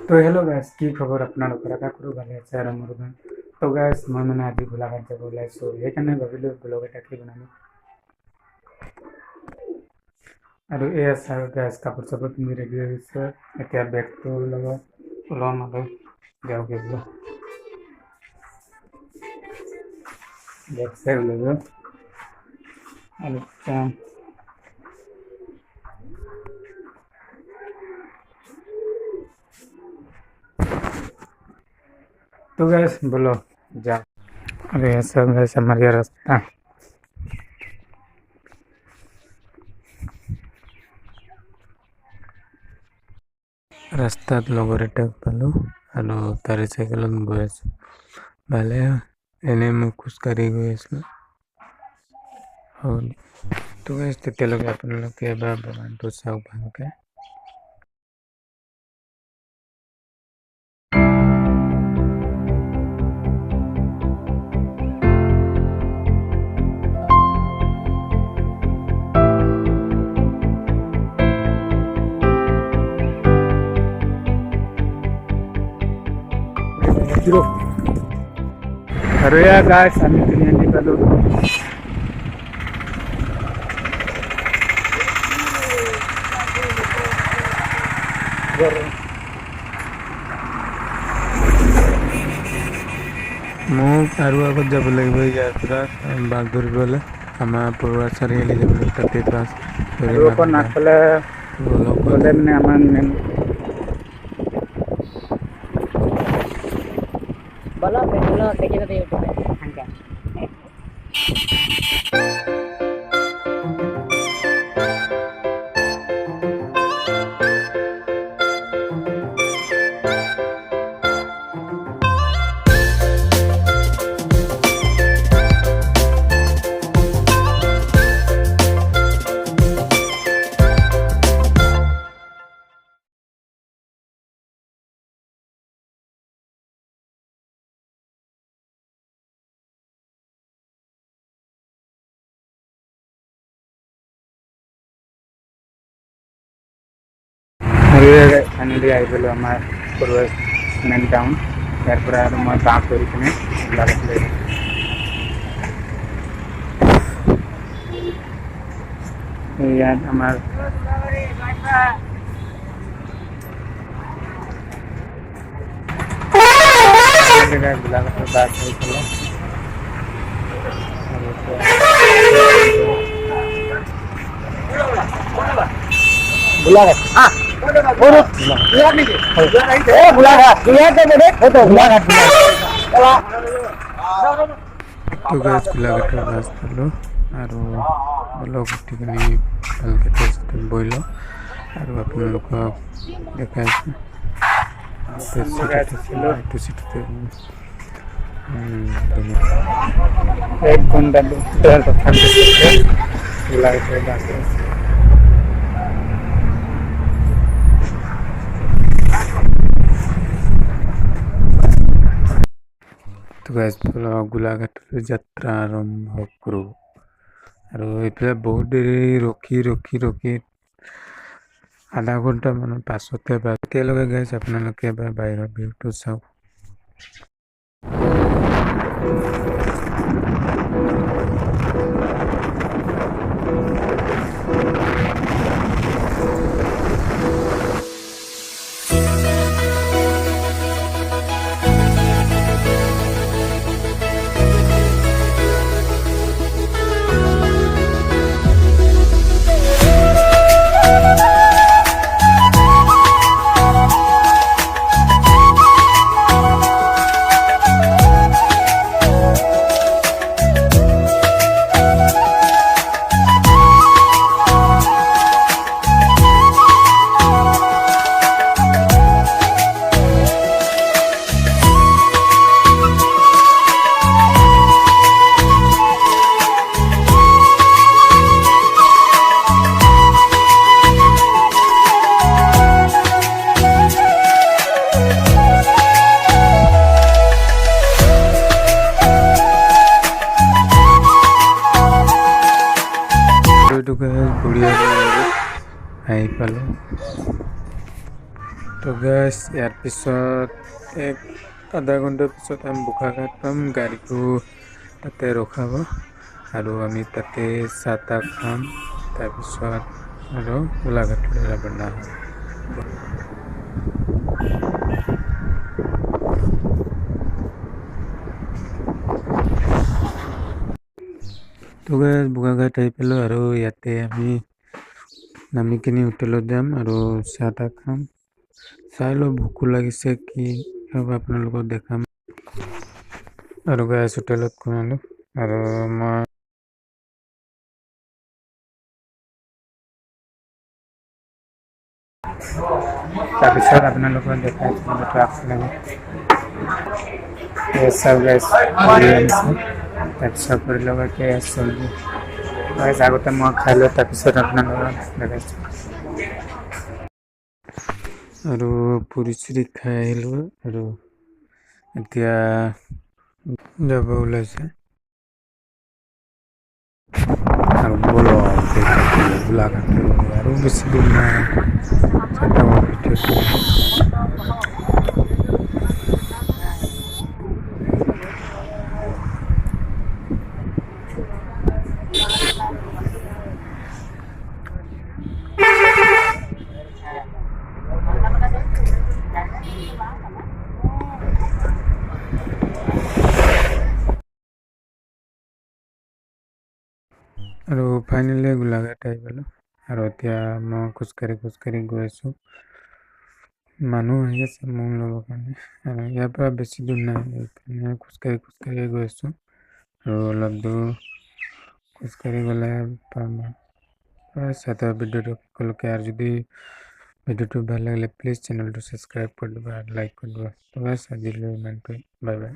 তো hello' guys, কি খবৰ আপোনালোকৰ? আশা কৰোঁ ভালে আছে আৰু মোৰ ভাল। তো গাইজ, মই মানে আজি গোলাঘাট যাব ওলাইছোঁ, সেইকাৰণে ভাবিলোঁ ব্লগ এটা কি বনালোঁ। আৰু এয়া চাৰ গাইজ, কাপোৰ চাপোৰ পিন্ধি ৰেডি হৈ গৈছে। এতিয়া বেগটো ল'ম আৰু যাওঁ গ'লো। বেগ চেগ ল'লোঁ আৰু तो गैस बोलो जा। अरे ऐसा गैस हमारे रास्ता ৰাস্তাত লগৰ এটাক পালোঁ আৰু তাৰে চাইকেলত গৈ আছোঁ। ভালে এনেই মই খোজকাঢ়ি গৈ আছিলোঁ। তো গেছ তেতিয়ালৈকে আপোনালোকে এবাৰ বাগানটো চাওক ভালকৈ। আৰু এয়া গাইছ আমি তিনিআলি পালোঁ। মোক আৰু আগত যাব লাগিব ইয়াৰ পৰা বাঘ ধৰিবলৈ। আমাৰ পৰুৱা চাৰিআলি যাব লাগিব, তাতে বাছ ধৰিম। নাফালে গ'লে মানে আমাৰ মেইন बोलो देखिए तो यूट्यूब पे हंका ফাইনেলি আহি গ'লোঁ আমাৰ পৰুৱা মেইন টাউন। ইয়াৰ পৰা আৰু মই বাঘ ধৰি কিনে গোলাঘাট লৈ যাম। ইয়াত আমাৰ গোলাঘাটৰ বাছ হৈছিলে। গোলাঘাট গোলাঘাটৰ বাছ পালোঁ আৰু অলপ উঠি কিনি ভালকৈ টেষ্টত বহিলোঁ আৰু আপোনালোকক দেখাইছোঁ। এইটো চিটতে 1 ঘণ্টা গোলাঘাটৰ বাছ। তো গাইজ গোলাঘাটৰ যাত্ৰা আৰম্ভ কৰোঁ। আৰু এইফালে বহুত দেৰি ৰখি আধা ঘণ্টামানৰ পাছতে বা এতিয়ালৈকে গাইজ আপোনালোকে এবাৰ বাহিৰৰ ভিউটো চাওক। বঢ়িয়া আহি পালোঁ। তো তো গাইছ ইয়াৰ পিছত আধা ঘণ্টাৰ পিছত আমি বোকাঘাট পাম। গাড়ীটো তাতে ৰখাব আৰু আমি তাতে চাহ তাহ খাম। তাৰপিছত আৰু গোলাঘাটলৈ ৰাওনা হ'ম। তো গাইছ বোকাঘাট আহি পালোঁ আৰু ইয়াতে আমি নামি কিনি হোটেলত যাম আৰু চাহ তাহ খাম। চাই লওঁ ভোকো লাগিছে কি হ'ব আপোনালোকক দেখাম। আৰু গাইছ হোটেলত সোমালোঁ আৰু মই তাৰপিছত আপোনালোকক দেখাইছোঁ চাওঁ গাইছ আনিছোঁ। তাৰপিছত লগতে চলি গাইছ আগতে মই খাই লওঁ তাৰপিছত আপোনালোকক দেখাইছোঁ। আৰু পুৰি চুৰি খাই আহিলোঁ আৰু এতিয়া যাব ওলাইছে আৰু গোলাঘাট আৰু বেছি দূৰ নাই। আৰু ফাইনেলি গোলাঘাট আহি পালোঁ আৰু এতিয়া মই খোজকাঢ়ি গৈ আছোঁ। মানুহ আহি আছে মোৰ ল'বৰ কাৰণে আৰু ইয়াৰ পৰা বেছি দূৰ নাই, সেইকাৰণে খোজকাঢ়ি গৈ আছোঁ আৰু অলপ দূৰ খোজকাঢ়ি গ'লে পাম। ভিডিঅ'টো সকলোকে আৰু যদি ভিডিঅ'টো ভাল লাগিলে প্লিজ চেনেলটো ছাবস্ক্ৰাইব কৰি দিবা আৰু লাইক কৰি দিবা। তো আজিলৈ ইমানটোৱে, বাই বাই।